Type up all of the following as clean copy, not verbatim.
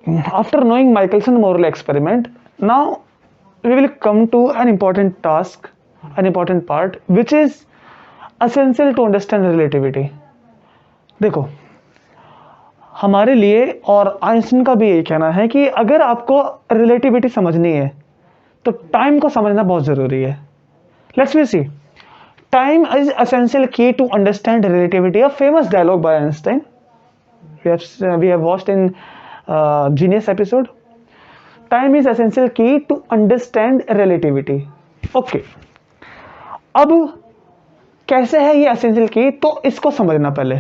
After knowing Michelson-Morley experiment, now we will come to an important task, an important part, which is essential to understand relativity. देखो, हमारे लिए और Einstein का भी यही कहना है कि अगर आपको रिलेटिविटी समझनी है तो टाइम को समझना बहुत जरूरी है. Let's we see. Time is essential key to understand relativity. A famous dialogue by Einstein. We have watched in Genius episode. Time is essential key to understand relativity. Okay. अब कैसे है ये essential key, तो इसको समझना पहले.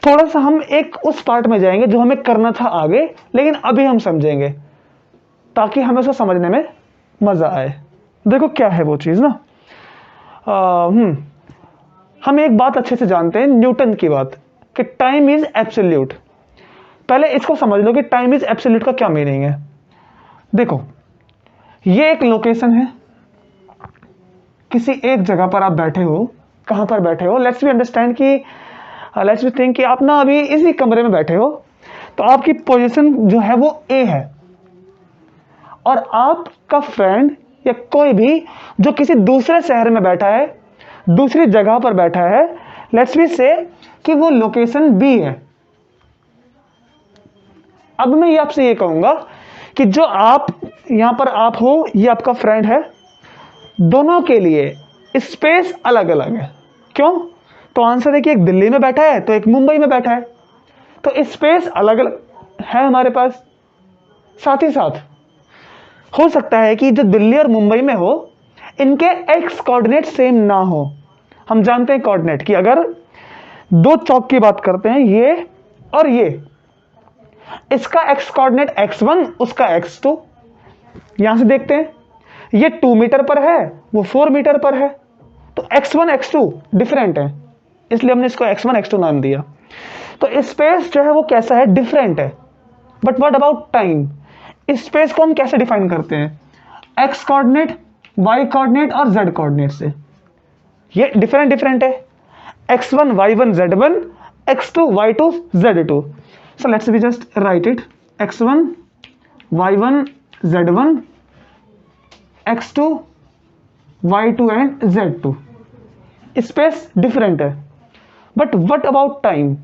थोड़ा सा हम एक उस पार्ट में जाएंगे जो हमें करना था आगे, लेकिन अभी हम समझेंगे ताकि हमें उसको समझने में मजा आए. देखो क्या है वो चीज ना. हम एक बात अच्छे से जानते हैं, न्यूटन की बात, कि टाइम इज एब्सोल्यूट. पहले इसको समझ लो कि टाइम इज एब्सोल्यूट का क्या मीनिंग है. देखो, ये एक लोकेशन है, किसी एक जगह पर आप बैठे हो. कहां पर बैठे हो? लेट्स वी अंडरस्टैंड कि लेट्स वी थिंक कि आप ना अभी इसी कमरे में बैठे हो, तो आपकी पोजीशन जो है वो ए है, और आपका फ्रेंड या कोई भी जो किसी दूसरे शहर में बैठा है, दूसरी जगह पर बैठा है, लेट्स वी से कि वो लोकेशन बी है. अब मैं ये आपसे ये कहूंगा कि जो आप यहां पर आप हो, ये आपका फ्रेंड है, दोनों के लिए स्पेस अलग अलग है. क्यों? तो आंसर है कि एक दिल्ली में बैठा है तो एक मुंबई में बैठा है, तो स्पेस अलग अलग है हमारे पास. साथ ही साथ हो सकता है कि जो दिल्ली और मुंबई में हो, इनके एक्स कोऑर्डिनेट सेम ना हो. हम जानते हैं कोऑर्डिनेट की, अगर दो चौक की बात करते हैं, ये और ये, इसका एक्स कोऑर्डिनेट x1, उसका x2. यहां से देखते हैं, ये 2 मीटर पर है, वो 4 मीटर पर है, तो x1 x2 डिफरेंट है, इसलिए हमने इसको x1 x2 नाम दिया. तो स्पेस जो है वो कैसा है? डिफरेंट है. But what about time? Space को हम कैसे डिफाइन करते हैं? एक्स कोऑर्डिनेट, वाई कोऑर्डिनेट और जेड कोऑर्डिनेट से. ये डिफरेंट है. x1 y1 z1, x2 y2 z2. So let's we just write it. x1 y1 z1, x2 y2 and z2. Space different है. But what about time?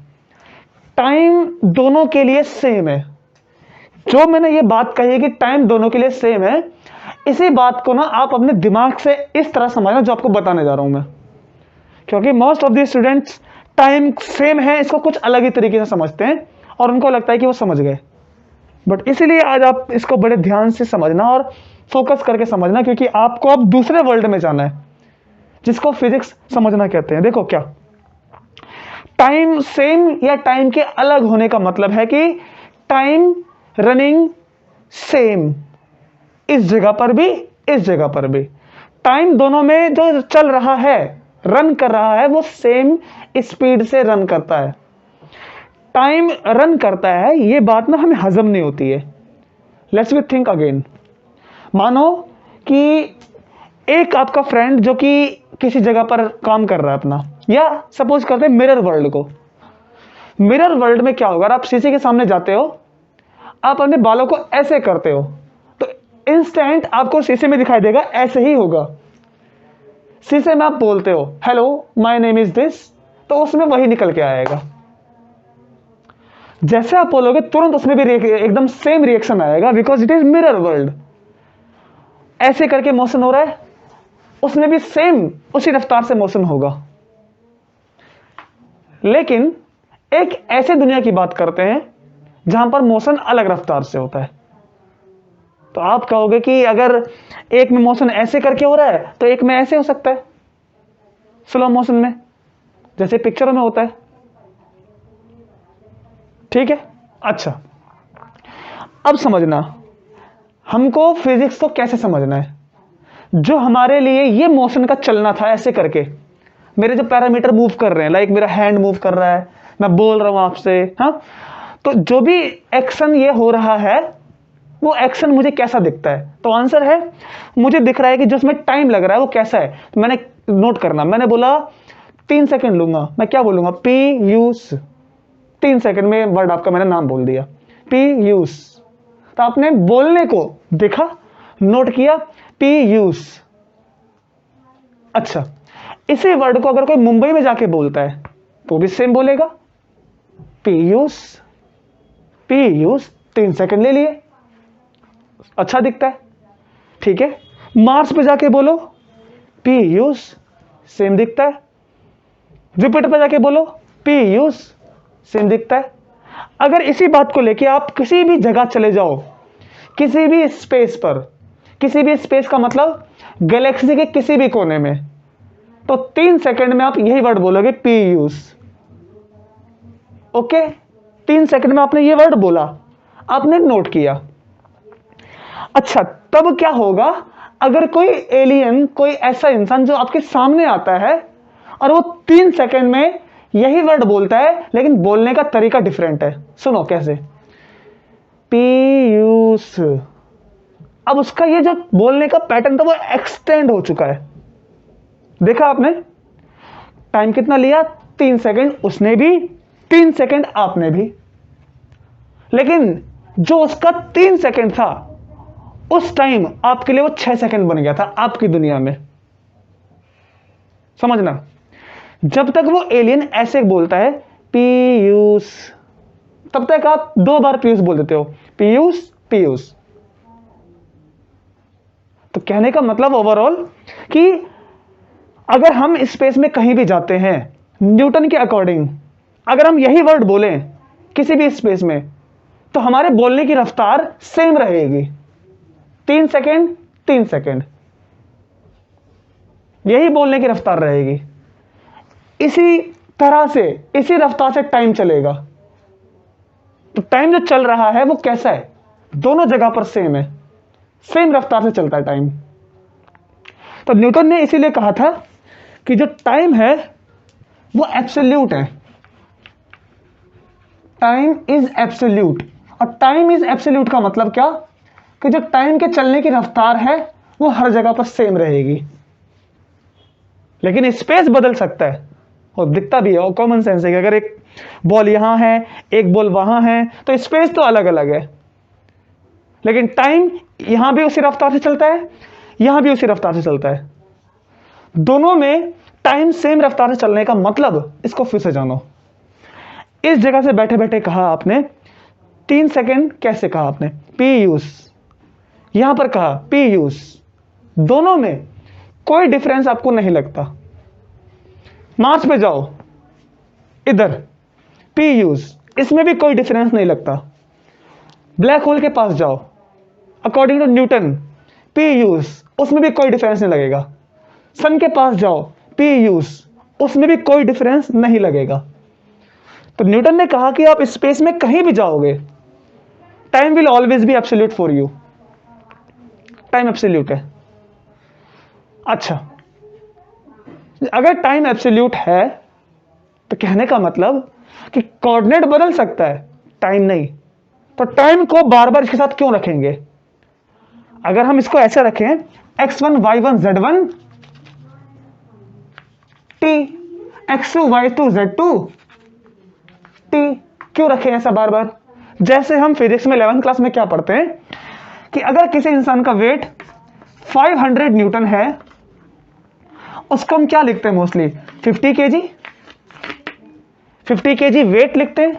Time दोनों के लिए same है. जो मैंने ये बात कही है कि टाइम दोनों के लिए सेम है, इसी बात को ना आप अपने दिमाग से इस तरह समझना जो आपको बताने जा रहा हूं मैं, क्योंकि most of the students time same है इसको कुछ अलग ही तरीके से समझते हैं और उनको लगता है कि वो समझ गए. बट इसीलिए आज आप इसको बड़े ध्यान से समझना और फोकस करके समझना, क्योंकि आपको अब दूसरे वर्ल्ड में जाना है जिसको फिजिक्स समझना कहते हैं. देखो क्या टाइम सेम या टाइम के अलग होने का मतलब है कि टाइम रनिंग सेम, इस जगह पर भी इस जगह पर भी. टाइम दोनों में जो चल रहा है, रन कर रहा है, वो सेम स्पीड से रन करता है. टाइम रन करता है, ये बात ना हमें हजम नहीं होती है. Let's we think again. मानो कि एक आपका फ्रेंड जो कि किसी जगह पर काम कर रहा है अपना, या सपोज करते हैं मिरर वर्ल्ड को. मिरर वर्ल्ड में क्या होगा? अगर आप शीशे के सामने जाते हो, आप अपने बालों को ऐसे करते हो, तो इंस्टेंट आपको शीशे में दिखाई देगा ऐसे ही होगा. शीशे में आप बोलते हो hello my name is this, तो उसमें वही निकल के आएगा. जैसे आप बोलोगे तुरंत उसमें भी एकदम सेम रिएक्शन आएगा, because it is mirror world. ऐसे करके मोशन हो रहा है, उसमें भी सेम उसी रफ्तार से मोशन होगा. लेकिन एक ऐसे दुनिया की बात करते हैं जहां पर मोशन अलग रफ्तार से होता है. तो आप कहोगे कि अगर एक में मोशन ऐसे करके हो रहा है तो एक में ऐसे हो सकता है, स्लो मोशन में, जैसे पिक्चरों में होता है. ठीक है. अच्छा, अब समझना हमको फिजिक्स को कैसे समझना है. जो हमारे लिए ये मोशन का चलना था ऐसे करके, मेरे जो पैरामीटर मूव कर रहे हैं, लाइक मेरा हैंड मूव कर रहा है, मैं बोल रहा हूं आपसे, हाँ, तो जो भी एक्शन ये हो रहा है वो एक्शन मुझे कैसा दिखता है? तो आंसर है मुझे दिख रहा है कि जो उसमें टाइम लग रहा है वो कैसा है. तो मैंने नोट करना, मैंने बोला 3 सेकंड लूंगा, मैं क्या बोलूंगा? पी यूज 3 सेकंड में वर्ड आपका मैंने नाम बोल दिया. पीयूष। तो आपने बोलने को देखा, नोट किया, पीयूष। अच्छा, इसी वर्ड को अगर कोई मुंबई में जाके बोलता है तो भी सेम बोलेगा, पीयूष। पीयूष 3 सेकंड ले लिए, अच्छा दिखता है, ठीक है। मार्स पे जाके बोलो पीयूष, सेम दिखता है। जुपिटर पे जाके बोलो पीयूष, सेम दिखता है। अगर इसी बात को लेके आप किसी भी जगह चले जाओ, किसी भी स्पेस पर, किसी भी स्पेस का मतलब गैलेक्सी के किसी भी कोने में, तो 3 सेकंड में आप यही वर्ड बोलोगे, पीयूष। ओके, 3 सेकंड में आपने ये वर्ड बोला, आपने नोट किया। अच्छा, तब क्या होगा अगर कोई एलियन, कोई ऐसा इंसान जो आपके सामने आता है और वो 3 सेकंड में यही वर्ड बोलता है, लेकिन बोलने का तरीका डिफरेंट है। सुनो कैसे, पीयूष। अब उसका ये जो बोलने का पैटर्न था वो एक्सटेंड हो चुका है। देखा आपने, टाइम कितना लिया, 3 सेकंड, उसने भी 3 सेकंड, आपने भी। लेकिन जो उसका 3 सेकंड था, उस टाइम आपके लिए वो 6 सेकंड बन गया था आपकी दुनिया में। समझना, जब तक वो एलियन ऐसे बोलता है पीयूष, तब तक आप 2 बार पीयूष बोल देते हो, पीयूष पीयूष। तो कहने का मतलब ओवरऑल कि अगर हम स्पेस में कहीं भी जाते हैं, न्यूटन के अकॉर्डिंग अगर हम यही वर्ड बोलें किसी भी स्पेस में, तो हमारे बोलने की रफ्तार सेम रहेगी, 3 सेकंड 3 सेकंड, यही बोलने की रफ्तार रहेगी। इसी तरह से, इसी रफ्तार से टाइम चलेगा। तो टाइम जो चल रहा है वो कैसा है, दोनों जगह पर सेम है, सेम रफ्तार से चलता है टाइम। तो न्यूटन ने इसीलिए कहा था कि जो टाइम है वो एब्सोल्यूट है, टाइम इज एब्सोल्यूट। और टाइम इज एब्सोल्यूट का मतलब क्या, कि जो टाइम के चलने की रफ्तार है वो हर जगह पर सेम रहेगी, लेकिन स्पेस बदल सकता है और दिखता भी है, और कॉमन सेंस है कि अगर एक बॉल यहां है, एक बॉल वहां है, तो स्पेस तो अलग अलग है, लेकिन टाइम यहां भी उसी रफ्तार से चलता है, यहां भी उसी रफ्तार से चलता है। दोनों में टाइम सेम रफ्तार से चलने का मतलब, इसको फिर से जानो। इस जगह से बैठे बैठे कहा आपने 3 सेकंड, कैसे कहा आपने, पीयूष। यहां पर कहा पीयूष, दोनों में कोई डिफरेंस आपको नहीं लगता। मार्स पे जाओ, इधर पीयूष, इसमें भी कोई डिफरेंस नहीं लगता। ब्लैक होल के पास जाओ, अकॉर्डिंग टू न्यूटन पीयूष, उसमें भी कोई डिफरेंस नहीं लगेगा। सन के पास जाओ, पीयूष, उसमें भी कोई डिफरेंस नहीं लगेगा। तो न्यूटन ने कहा कि आप स्पेस में कहीं भी जाओगे, time will always be absolute for you, time absolute है। अच्छा, अगर टाइम एब्सोल्यूट है तो कहने का मतलब कि कोऑर्डिनेट बदल सकता है, टाइम नहीं। तो टाइम को बार बार इसके साथ क्यों रखेंगे? अगर हम इसको ऐसे रखें, x1 y1 z1 t, x2 y2 z2 t, क्यों रखें ऐसा बार बार? जैसे हम फिजिक्स में 11th क्लास में क्या पढ़ते हैं कि अगर किसी इंसान का वेट 500 न्यूटन है, उसको हम क्या लिखते हैं मोस्टली, 50 kg, 50 kg वेट लिखते हैं।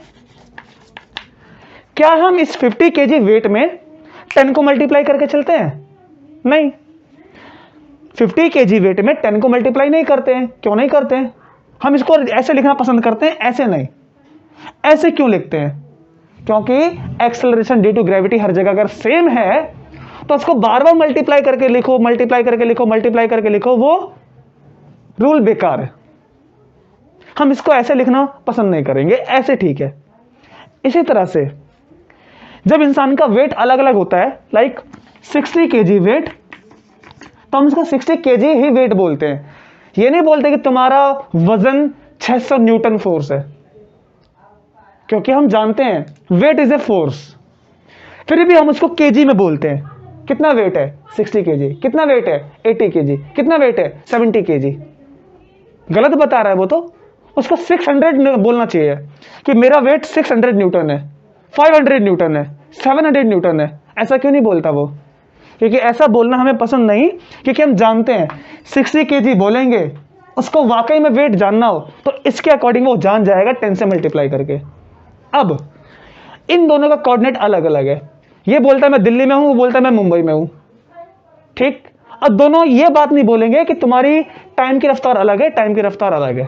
क्या हम इस 50 kg वेट में 10 को मल्टीप्लाई करके चलते हैं? नहीं, 50 kg वेट में 10 को मल्टीप्लाई नहीं करते हैं। क्यों नहीं करते हैं? हम इसको ऐसे लिखना पसंद करते हैं, ऐसे नहीं। ऐसे क्यों लिखते हैं? क्योंकि एक्सेलरेशन ड्यू टू ग्रेविटी हर जगह अगर सेम है तो उसको बार बार मल्टीप्लाई करके लिखो, मल्टीप्लाई करके लिखो, मल्टीप्लाई करके लिखो, वो रूल बेकार है। हम इसको ऐसे लिखना पसंद नहीं करेंगे, ऐसे ठीक है। इसी तरह से जब इंसान का वेट अलग अलग होता है, लाइक 60 kg वेट, तो हम इसको 60 kg ही वेट बोलते हैं। ये नहीं बोलते कि तुम्हारा वजन 600 न्यूटन फोर्स है, क्योंकि हम जानते हैं वेट इज ए फोर्स। फिर भी हम उसको केजी में बोलते हैं। कितना वेट है? 60 kg। कितना वेट है? 80 kg। कितना वेट है? 70 kg। गलत बता रहा है वो तो, उसको 600 बोलना चाहिए कि मेरा वेट 600 न्यूटन है। 500 न्यूटन है, 700 न्यूटन है। ऐसा क्यों नहीं बोलता वो? क्योंकि ऐसा बोलना हमें पसंद नहीं, क्योंकि हम जानते हैं 60 kg बोलेंगे, उसको वाकई में वेट जानना हो तो इसके अकॉर्डिंग वो जान जाएगा 10 से मल्टीप्लाई करके। अब इन दोनों का कोऑर्डिनेट अलग अलग है, ये बोलता है मैं दिल्ली में हूं, वो बोलता है मैं मुंबई में हूं, ठीक। अब दोनों ये बात नहीं बोलेंगे कि तुम्हारी टाइम की रफ्तार अलग है, टाइम की रफ्तार अलग है।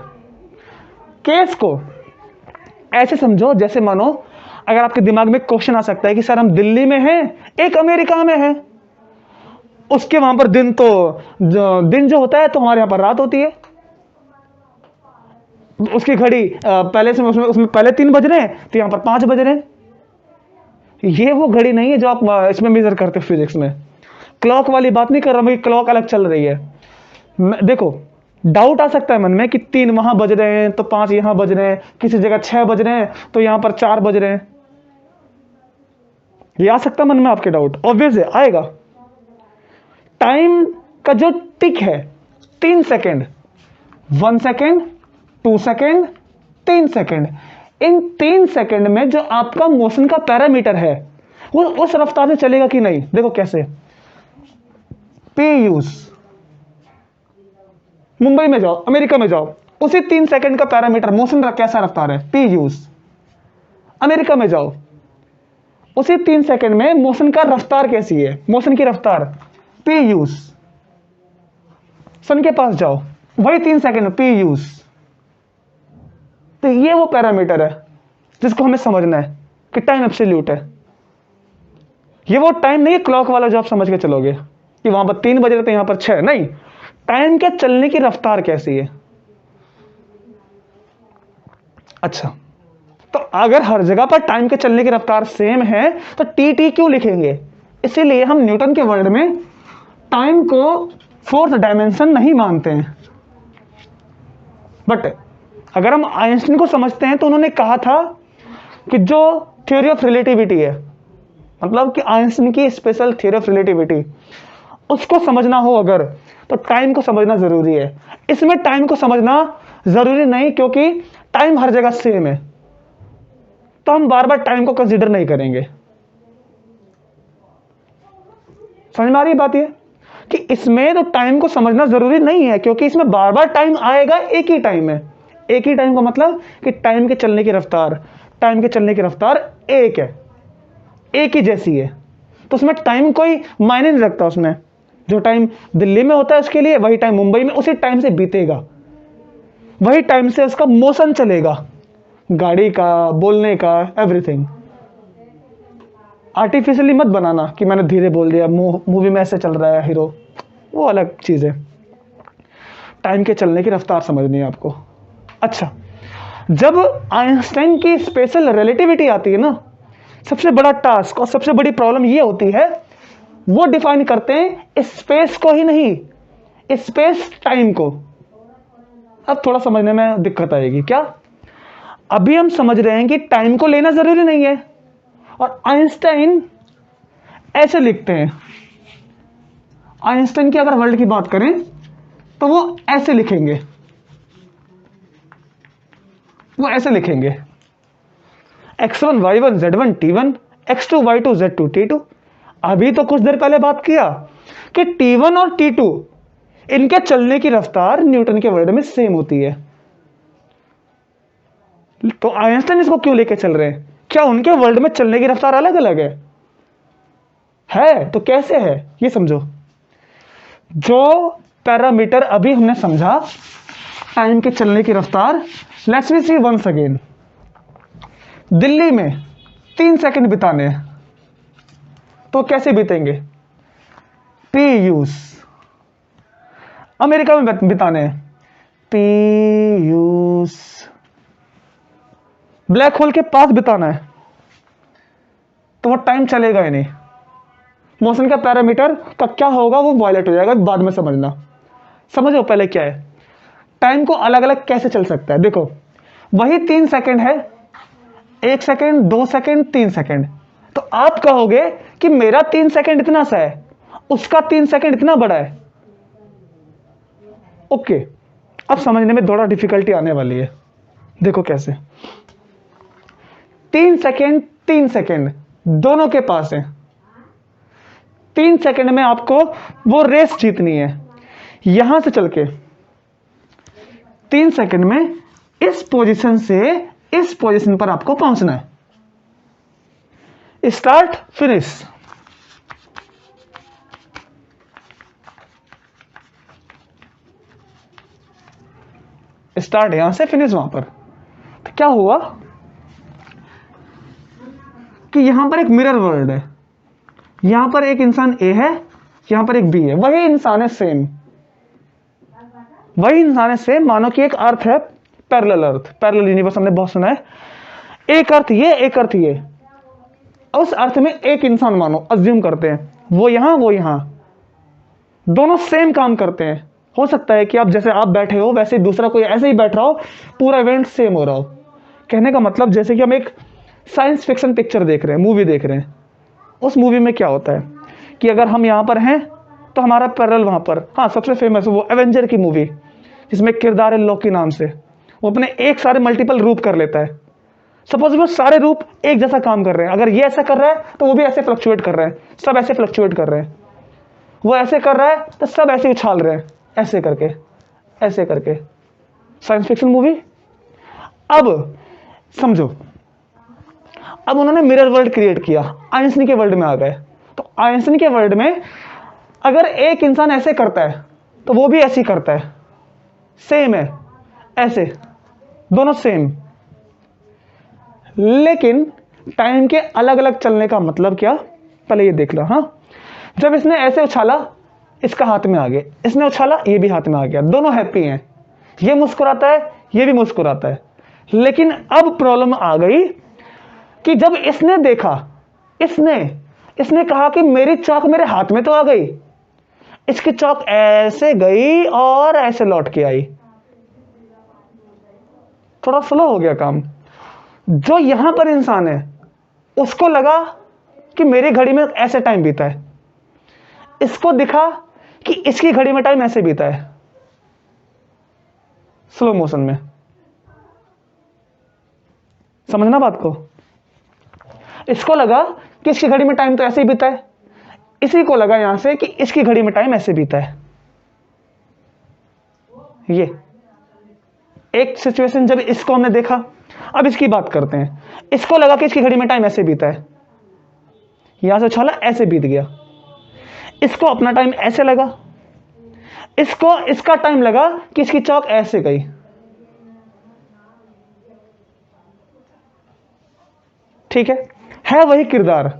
केस को ऐसे समझो जैसे मानो अगर आपके दिमाग में क्वेश्चन आ सकता है कि सर हम दिल्ली में हैं, एक अमेरिका में है, उसके वहां पर दिन जो होता है तो हमारे यहां पर रात होती है, उसकी घड़ी पहले से उसमें पहले 3 बज रहे हैं तो यहां पर 5 बज रहे हैं। ये वो घड़ी नहीं है जो आप इसमें मेजर करते फिजिक्स में। क्लॉक वाली बात नहीं कर रहा मैं, क्लॉक अलग चल रही है। देखो डाउट आ सकता है मन में कि 3 वहां बज रहे हैं तो 5 यहां बज रहे हैं, किसी जगह 6 बज रहे हैं तो यहां पर 4 बज रहे हैं। ये आ सकता है मन में आपके डाउट, ऑब्वियस है आएगा। टाइम का जो टिक है 3 सेकेंड, 1 सेकेंड, 2 सेकेंड, 3 सेकेंड, इन 3 सेकेंड में जो आपका मोशन का पैरामीटर है वो उस रफ्तार से चलेगा कि नहीं। देखो कैसे, पी यूज, मुंबई में जाओ, अमेरिका में जाओ, उसी 3 सेकेंड का पैरामीटर मोशन का कैसा रफ्तार है, पी यूज। अमेरिका में जाओ, उसी 3 सेकेंड में मोशन का रफ्तार कैसी है, मोशन की रफ्तार, पी यूज। सन के पास जाओ, वही 3 सेकेंड, पी यूज। तो ये वो पैरामीटर है जिसको हमें समझना है कि टाइम एब्सोल्यूट है। ये वो टाइम नहीं है क्लॉक वाला जो आप समझ के चलोगे कि वहां पर 3 बज रहे थे यहां पर 6, नहीं। टाइम के चलने की रफ्तार कैसी है। अच्छा, तो अगर हर जगह पर टाइम के चलने की रफ्तार सेम है तो टी टी क्यों लिखेंगे? इसीलिए हम न्यूटन के वर्ड में टाइम को 4th डायमेंशन नहीं मानते हैं। बट अगर हम आइंस्टीन को समझते हैं तो उन्होंने कहा था कि जो थ्योरी ऑफ रिलेटिविटी है, मतलब कि आइंस्टीन की स्पेशल थ्योरी ऑफ रिलेटिविटी, उसको समझना हो अगर तो टाइम को समझना जरूरी है। इसमें टाइम को समझना जरूरी नहीं क्योंकि टाइम हर जगह सेम है, तो हम बार बार टाइम को कंसीडर नहीं करेंगे। समझ में आ रही बात ये कि इसमें तो टाइम को समझना जरूरी नहीं है क्योंकि इसमें बार बार टाइम आएगा, एक ही टाइम है। एक ही टाइम का मतलब कि टाइम के चलने की रफ्तार, टाइम के चलने की रफ्तार एक है, एक ही जैसी है, तो उसमें टाइम कोई मायने नहीं रखता। उसमें जो टाइम दिल्ली में होता है उसके लिए वही टाइम मुंबई में उसी टाइम से बीतेगा, वही टाइम से उसका मोशन चलेगा, गाड़ी का, बोलने का, एवरीथिंग। आर्टिफिशियली मत बनाना कि मैंने धीरे बोल दिया, मूवी में ऐसे चल रहा है हीरो, वो अलग चीज है। टाइम के चलने की रफ्तार समझनी है आपको। अच्छा, जब आइंस्टाइन की स्पेशल रिलेटिविटी आती है ना, सबसे बड़ा टास्क और सबसे बड़ी प्रॉब्लम ये होती है, वो डिफाइन करते हैं स्पेस को ही नहीं, स्पेस टाइम को। अब थोड़ा समझने में दिक्कत आएगी क्या? अभी हम समझ रहे हैं कि टाइम को लेना जरूरी नहीं है, और आइंस्टाइन ऐसे लिखते हैं। आइंस्टाइन की अगर वर्ल्ड की बात करें तो वो ऐसे लिखेंगे, वो ऐसे लिखेंगे x1 y1 z1 t1 x2 y2 z2 t2। अभी तो कुछ देर पहले बात किया कि t1 और t2 इनके चलने की रफ्तार न्यूटन के वर्ल्ड में सेम होती है, तो आइंस्टाइन इसको क्यों लेके चल रहे हैं? क्या उनके वर्ल्ड में चलने की रफ्तार अलग अलग है? तो कैसे है ये समझो। जो पैरामीटर अभी हमने समझा टाइम के चलने की रफ्तार, let's we see once again. Delhi में 3 सेकंड बिताने हैं तो कैसे बीतेंगे? P use. अमेरिका में बिताने हैं, पी यूज। ब्लैक होल के पास बिताना है तो वो टाइम चलेगा ही नहीं, मोशन का पैरामीटर का क्या होगा वो वायलेट हो जाएगा, बाद में समझना। समझो पहले क्या है, टाइम को अलग अलग कैसे चल सकता है। देखो वही 3 सेकंड है, 1 सेकंड, 2 सेकंड, 3 सेकंड, तो आप कहोगे कि मेरा 3 सेकंड इतना सा है, उसका 3 सेकंड इतना बड़ा है। ओके, अब समझने में थोड़ा डिफिकल्टी आने वाली है। देखो कैसे, 3 सेकंड 3 सेकंड दोनों के पास है। 3 सेकंड में आपको वो रेस जीतनी है। यहां से चल के 3 सेकंड में इस पोजीशन से इस पोजीशन पर आपको पहुंचना है। Start finish. स्टार्ट यहां से फिनिश वहां पर। तो क्या हुआ कि यहां पर एक मिरर वर्ल्ड है। यहां पर एक इंसान ए है, यहां पर एक बी है, वही इंसान है सेम, वही इंसान है सेम। मानो कि एक अर्थ है, पैरेलल अर्थ, पैरेलल यूनिवर्स हमने बहुत सुना है। एक अर्थ ये, एक अर्थ ये। उस अर्थ में एक इंसान मानो अज्यूम करते हैं, वो यहां वो यहां, दोनों सेम काम करते हैं। हो सकता है कि आप जैसे आप बैठे हो वैसे दूसरा कोई ऐसे ही बैठ रहा हो, पूरा इवेंट सेम हो रहा हो। कहने का मतलब जैसे कि हम एक साइंस फिक्शन पिक्चर देख रहे हैं, मूवी देख रहे हैं। उस मूवी में क्या होता है कि अगर हम यहां पर हैं तो हमारा पैरेलल वहां पर, हाँ सबसे फेमस वो एवेंजर की मूवी जिसमें किरदार है लोकी नाम से, वो अपने एक सारे मल्टीपल रूप कर लेता है। सपोज वो सारे रूप एक जैसा काम कर रहे हैं, अगर ये ऐसा कर रहा है तो वो भी ऐसे फ्लक्चुएट कर रहे हैं, सब ऐसे फ्लक्चुएट कर रहे हैं। वो ऐसे कर रहा है तो सब ऐसे उछाल रहे हैं, ऐसे करके, ऐसे करके। Science fiction movie. अब समझो, अब उन्होंने मिरर वर्ल्ड क्रिएट किया, आइंस्टीन के वर्ल्ड में आ गए। तो आइंस्टीन के वर्ल्ड में अगर एक इंसान ऐसे करता है तो वो भी ऐसे ही करता है, सेम है, ऐसे दोनों सेम। लेकिन टाइम के अलग अलग चलने का मतलब क्या, पहले ये देख लो। हाँ, जब इसने ऐसे उछाला इसका हाथ में आ गया, इसने उछाला ये भी हाथ में आ गया, दोनों हैप्पी हैं। ये मुस्कुराता है, ये भी मुस्कुराता है। लेकिन अब प्रॉब्लम आ गई कि जब इसने देखा, इसने कहा कि मेरी चौक मेरे हाथ में तो आ गई, इसकी चौक ऐसे गई और ऐसे लौट के आई। थोड़ा स्लो हो गया काम। जो यहां पर इंसान है उसको लगा कि मेरी घड़ी में ऐसे टाइम बीता है, इसको दिखा कि इसकी घड़ी में टाइम ऐसे बीता है, स्लो मोशन में। समझना बात को। इसको लगा कि इसकी घड़ी में टाइम तो ऐसे ही बीता है, इसी को लगा यहां से कि इसकी घड़ी में टाइम ऐसे बीता है। ये एक सिचुएशन जब इसको हमने देखा। अब इसकी बात करते हैं। इसको लगा कि इसकी घड़ी में टाइम ऐसे बीता है, यहां से उछाला ऐसे बीत गया। इसको अपना टाइम ऐसे लगा, इसको इसका टाइम लगा कि इसकी चौक ऐसे गई। ठीक है वही किरदार।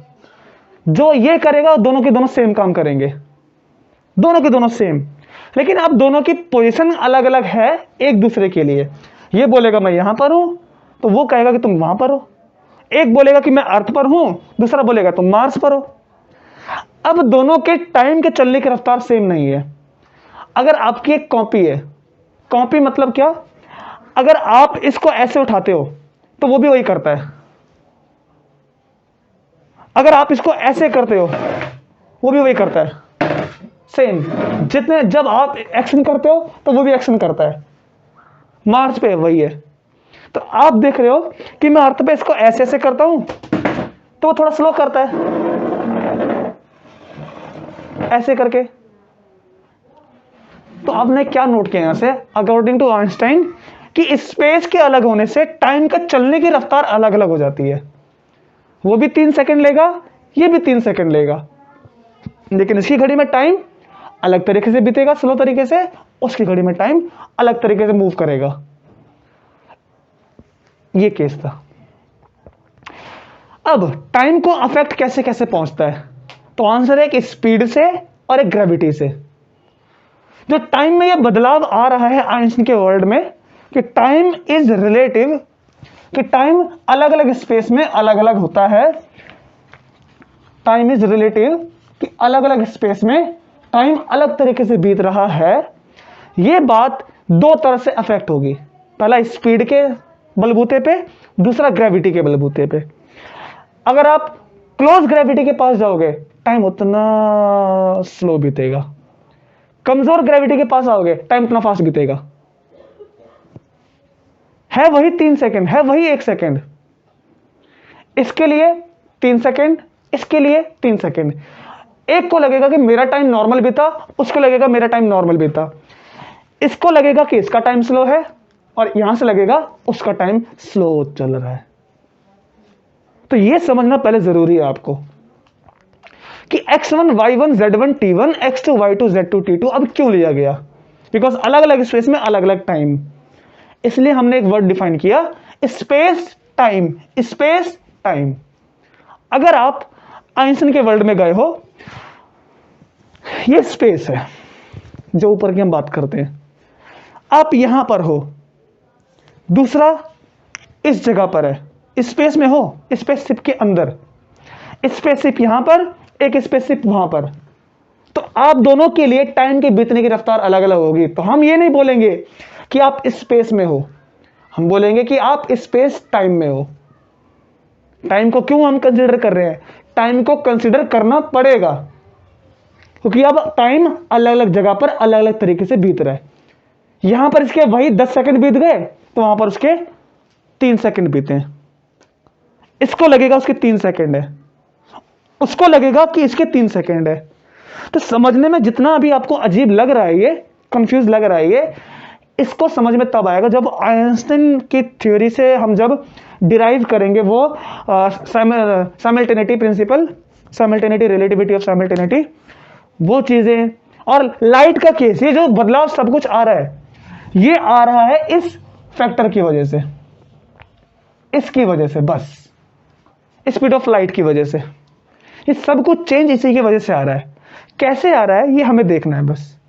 जो ये करेगा दोनों के दोनों सेम काम करेंगे, दोनों के दोनों सेम। लेकिन अब दोनों की पोजीशन अलग अलग है एक दूसरे के लिए। ये बोलेगा मैं यहां पर हूं तो वो कहेगा कि तुम वहां पर हो। एक बोलेगा कि मैं अर्थ पर हूं, दूसरा बोलेगा तुम मार्स पर हो। अब दोनों के टाइम के चलने की रफ्तार सेम नहीं है। अगर आपकी एक कॉपी है, कॉपी मतलब क्या, अगर आप इसको ऐसे उठाते हो तो वो भी वही करता है। अगर आप इसको ऐसे करते हो वो भी वही करता है, सेम। जितने जब आप एक्शन करते हो तो वो भी एक्शन करता है। मार्स पे वही है। तो आप देख रहे हो कि मैं अर्थ पे इसको ऐसे ऐसे करता हूं तो वो थोड़ा स्लो करता है, ऐसे करके। तो आपने क्या नोट किया यहां से, अकॉर्डिंग टू आइंस्टाइन, कि स्पेस के अलग होने से टाइम का चलने की रफ्तार अलग अलग हो जाती है। वो भी 3 सेकंड लेगा, ये भी 3 सेकंड लेगा, लेकिन इसकी घड़ी में टाइम अलग तरीके से बीतेगा, स्लो तरीके से। उसकी घड़ी में टाइम अलग तरीके से मूव करेगा। ये केस था। अब टाइम को अफेक्ट कैसे कैसे पहुंचता है, तो आंसर है कि स्पीड से और एक ग्रेविटी से। जो टाइम में यह बदलाव आ रहा है आइंस्टीन के वर्ल्ड में कि टाइम इज रिलेटिव, कि टाइम अलग अलग स्पेस में अलग अलग होता है। टाइम इज रिलेटिव कि अलग अलग स्पेस में टाइम अलग तरीके से बीत रहा है। यह बात दो तरह से अफेक्ट होगी, पहला स्पीड के बलबूते पे, दूसरा ग्रेविटी के बलबूते पे। अगर आप क्लोज ग्रेविटी के पास जाओगे टाइम उतना स्लो बीतेगा, कमजोर ग्रेविटी के पास आओगे टाइम उतना फास्ट बीतेगा। है वही 3 सेकंड, है वही 1 सेकंड। इसके लिए 3 सेकेंड, इसके लिए 3 सेकेंड। एक को लगेगा कि मेरा टाइम नॉर्मल बीता, उसको लगेगा मेरा टाइम नॉर्मल बीता। इसको लगेगा कि इसका टाइम स्लो है, और यहां से लगेगा उसका टाइम स्लो चल रहा है। तो यह समझना पहले जरूरी है आपको कि x1, y1, z1, t1, x2, y2, z2, t2 अब क्यों लिया गया। बिकॉज अलग अलग स्पेस में अलग अलग टाइम, इसलिए हमने एक वर्ड डिफाइन किया, स्पेस टाइम। Space time. अगर आप आइंस्टाइन के वर्ल्ड में गए हो, ये स्पेस है जो ऊपर की हम बात करते हैं, आप यहां पर हो, दूसरा इस जगह पर है, स्पेस में हो, स्पेसशिप के अंदर, स्पेसशिप यहां पर, एक स्पेसशिप वहां पर। तो आप दोनों के लिए टाइम के बीतने की रफ्तार अलग अलग होगी। तो हम ये नहीं बोलेंगे कि आप स्पेस में हो, हम बोलेंगे कि आप स्पेस टाइम में हो। टाइम को क्यों हम कंसीडर कर रहे हैं, टाइम को कंसीडर करना पड़ेगा क्योंकि अब टाइम अलग अलग जगह पर अलग अलग तरीके से बीत रहा है। यहां पर इसके वही 10 सेकंड बीत गए, तो वहां पर उसके 3 सेकंड बीते हैं। इसको लगेगा उसके 3 सेकंड है, उसको लगेगा कि इसके 3 सेकंड है। तो समझने में जितना अभी आपको अजीब लग रहा है, ये कंफ्यूज लग रहा है, ये इसको समझ में तब आएगा जब आइंस्टाइन की थ्योरी से हम जब डिराइव करेंगे वो साइमल्टेनिटी प्रिंसिपल, साइमल्टेनिटी, रिलेटिविटी ऑफ साइमल्टेनिटी, वो चीजें। और लाइट का केस, ये जो बदलाव सब कुछ आ रहा है, ये आ रहा है इस फैक्टर की वजह से, इसकी वजह से, बस स्पीड ऑफ लाइट की वजह से। ये सब कुछ चेंज इसी की वजह से आ रहा है। कैसे आ रहा है ये हमें देखना है बस।